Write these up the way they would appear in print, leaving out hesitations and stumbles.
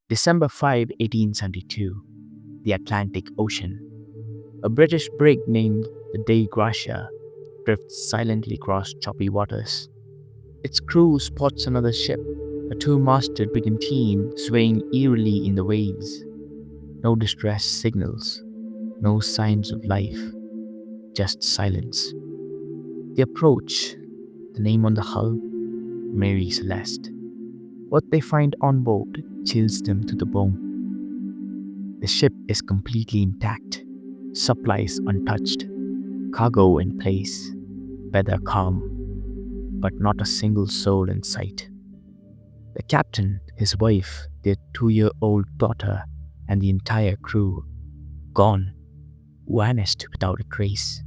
December 5, 1872, the Atlantic Ocean. A British brig named the Dei Gracia drifts silently across choppy waters. Its crew spots another ship, a two-masted brigantine swaying eerily in the waves. No distress signals, no signs of life, just silence. They approach, the name on the hull, Mary Celeste. What they find on board chills them to the bone. The ship is completely intact, supplies untouched, cargo in place, weather calm, but not a single soul in sight. The captain, his wife, their 2-year-old daughter, and the entire crew gone, vanished without a trace.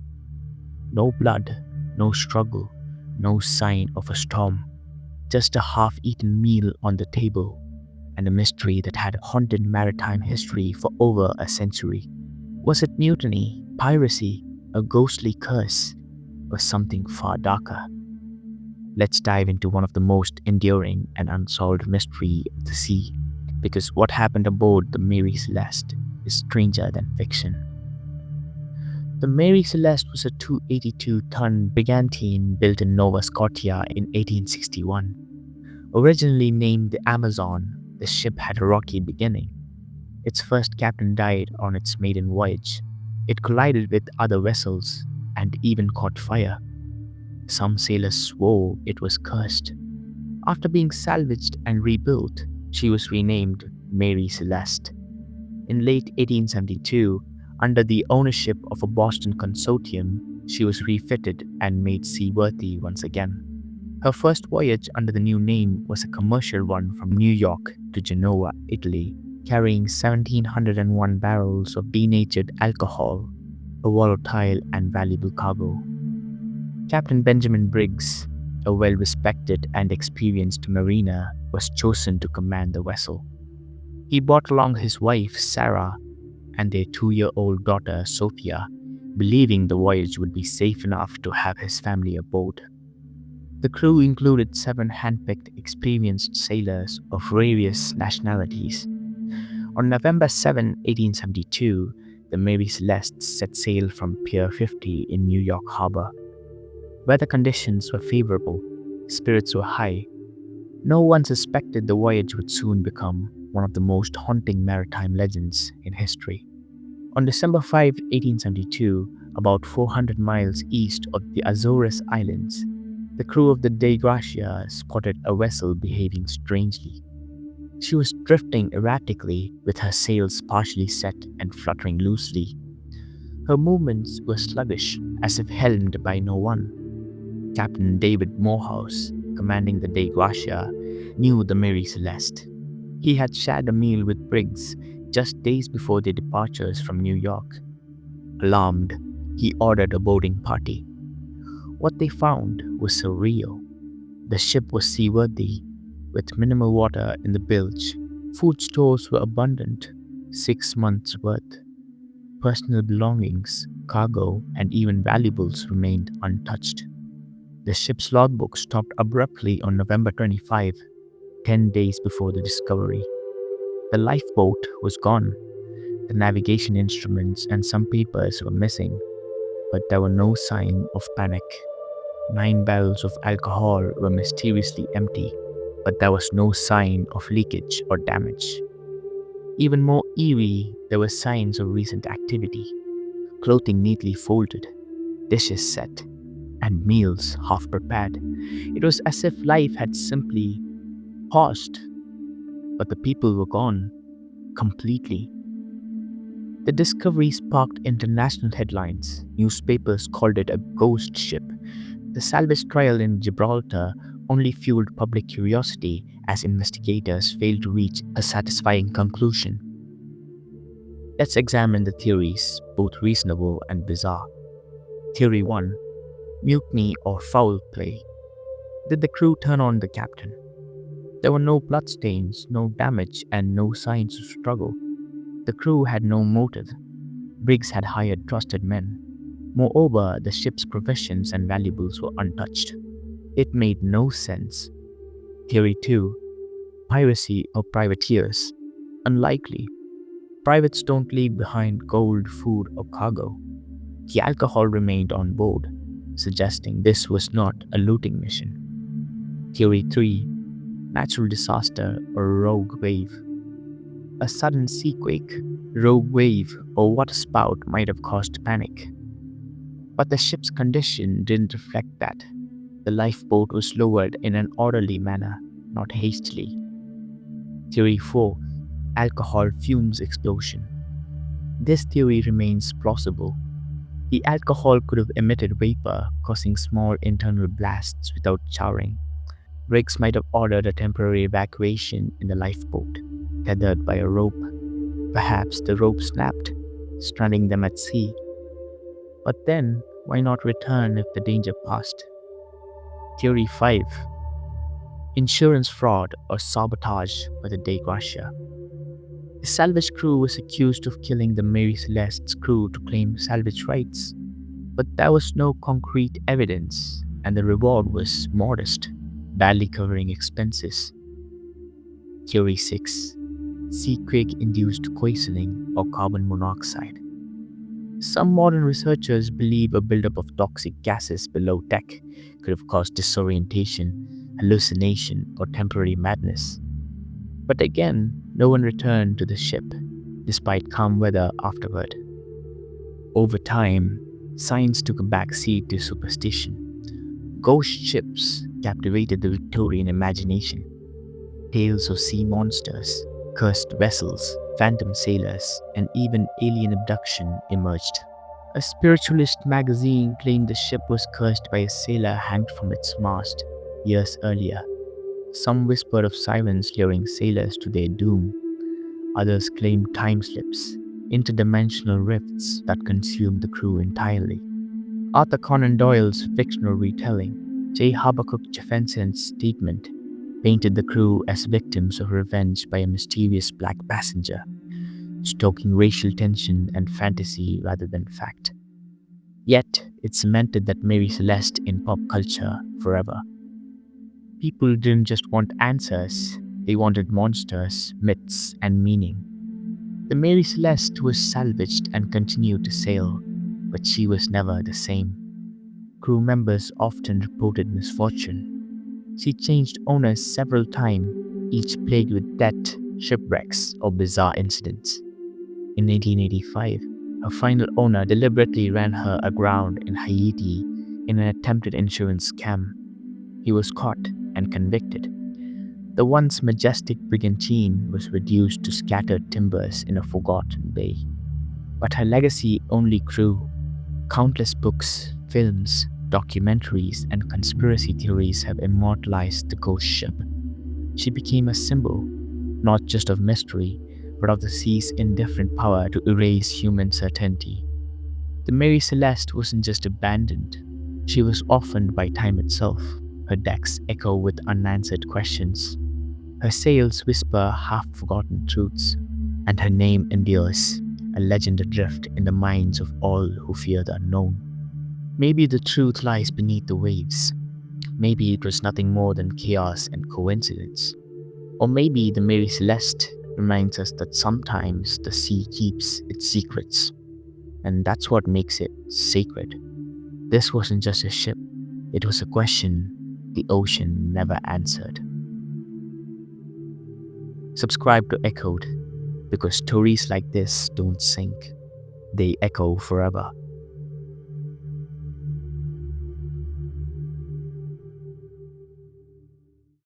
No blood, no struggle, no sign of a storm. Just a half-eaten meal on the table, and a mystery that had haunted maritime history for over a century. Was it mutiny, piracy, a ghostly curse, or something far darker? Let's dive into one of the most enduring and unsolved mysteries of the sea, because what happened aboard the Mary Celeste is stranger than fiction. The Mary Celeste was a 282-ton brigantine built in Nova Scotia in 1861. Originally named the Amazon, the ship had a rocky beginning. Its first captain died on its maiden voyage. It collided with other vessels and even caught fire. Some sailors swore it was cursed. After being salvaged and rebuilt, she was renamed Mary Celeste. In late 1872, under the ownership of a Boston consortium, she was refitted and made seaworthy once again. Her first voyage under the new name was a commercial one from New York to Genoa, Italy, carrying 1,701 barrels of denatured alcohol, a volatile and valuable cargo. Captain Benjamin Briggs, a well-respected and experienced mariner, was chosen to command the vessel. He brought along his wife, Sarah, and their 2-year-old daughter, Sophia, believing the voyage would be safe enough to have his family aboard. The crew included 7 handpicked, experienced sailors of various nationalities. On November 7, 1872, the Mary Celeste set sail from Pier 50 in New York Harbor. Weather conditions were favorable, spirits were high. No one suspected the voyage would soon become one of the most haunting maritime legends in history. On December 5, 1872, about 400 miles east of the Azores Islands, the crew of the Dei Gracia spotted a vessel behaving strangely. She was drifting erratically with her sails partially set and fluttering loosely. Her movements were sluggish, as if helmed by no one. Captain David Morehouse, commanding the Dei Gracia, knew the Mary Celeste. He had shared a meal with Briggs just days before their departures from New York. Alarmed, he ordered a boarding party. What they found was surreal. The ship was seaworthy, with minimal water in the bilge. Food stores were abundant, 6 months' worth. Personal belongings, cargo, and even valuables remained untouched. The ship's logbook stopped abruptly on November 25, 10 days before the discovery. The lifeboat was gone. The navigation instruments and some papers were missing, but there were no sign of panic. 9 barrels of alcohol were mysteriously empty, but there was no sign of leakage or damage. Even more eerie, there were signs of recent activity. Clothing neatly folded, dishes set, and meals half prepared. It was as if life had simply paused, but the people were gone completely. The discovery sparked international headlines. Newspapers called it a ghost ship. The salvage trial in Gibraltar only fueled public curiosity as investigators failed to reach a satisfying conclusion. Let's examine the theories, both reasonable and bizarre. Theory 1. Mutiny or foul play. Did the crew turn on the captain? There were no bloodstains, no damage, and no signs of struggle. The crew had no motive. Briggs had hired trusted men. Moreover, the ship's provisions and valuables were untouched. It made no sense. Theory 2. Piracy or privateers. Unlikely. Privates don't leave behind gold, food, or cargo. The alcohol remained on board, suggesting this was not a looting mission. Theory 3: Natural disaster or rogue wave. A sudden seaquake, rogue wave, or waterspout might have caused panic. But the ship's condition didn't reflect that. The lifeboat was lowered in an orderly manner, not hastily. Theory 4: Alcohol fumes explosion. This theory remains plausible. The alcohol could have emitted vapor, causing small internal blasts without charring. Briggs might have ordered a temporary evacuation in the lifeboat, tethered by a rope. Perhaps the rope snapped, stranding them at sea. But then, why not return if the danger passed? Theory 5: Insurance fraud or sabotage by the Dei Gracia. The salvage crew was accused of killing the Mary Celeste's crew to claim salvage rights, but there was no concrete evidence, and the reward was modest, barely covering expenses. Theory 6: Seaquake induced poisoning or carbon monoxide. Some modern researchers believe a buildup of toxic gases below deck could have caused disorientation, hallucination, or temporary madness. But again, no one returned to the ship, despite calm weather afterward. Over time, science took a back seat to superstition. Ghost ships captivated the Victorian imagination. Tales of sea monsters, cursed vessels, phantom sailors, and even alien abduction emerged. A spiritualist magazine claimed the ship was cursed by a sailor hanged from its mast years earlier. Some whispered of sirens luring sailors to their doom. Others claimed time slips, interdimensional rifts that consumed the crew entirely. Arthur Conan Doyle's fictional retelling, J. Habakkuk Jeffenson's statement, painted the crew as victims of revenge by a mysterious black passenger, stoking racial tension and fantasy rather than fact. Yet, it cemented that Mary Celeste in pop culture forever. People didn't just want answers, they wanted monsters, myths, and meaning. The Mary Celeste was salvaged and continued to sail, but she was never the same. Crew members often reported misfortune. She changed owners several times, each plagued with death, shipwrecks, or bizarre incidents. In 1885, her final owner deliberately ran her aground in Haiti in an attempted insurance scam. He was caught and convicted. The once majestic brigantine was reduced to scattered timbers in a forgotten bay. But her legacy only grew. Countless books, films, documentaries, and conspiracy theories have immortalized the ghost ship. She became a symbol, not just of mystery, but of the sea's indifferent power to erase human certainty. The Mary Celeste wasn't just abandoned, she was orphaned by time itself. Her decks echo with unanswered questions. Her sails whisper half-forgotten truths, and her name endures, a legend adrift in the minds of all who fear the unknown. Maybe the truth lies beneath the waves. Maybe it was nothing more than chaos and coincidence. Or maybe the Mary Celeste reminds us that sometimes the sea keeps its secrets, and that's what makes it sacred. This wasn't just a ship, it was a question the ocean never answered. Subscribe to Echoed, because stories like this don't sink, they echo forever.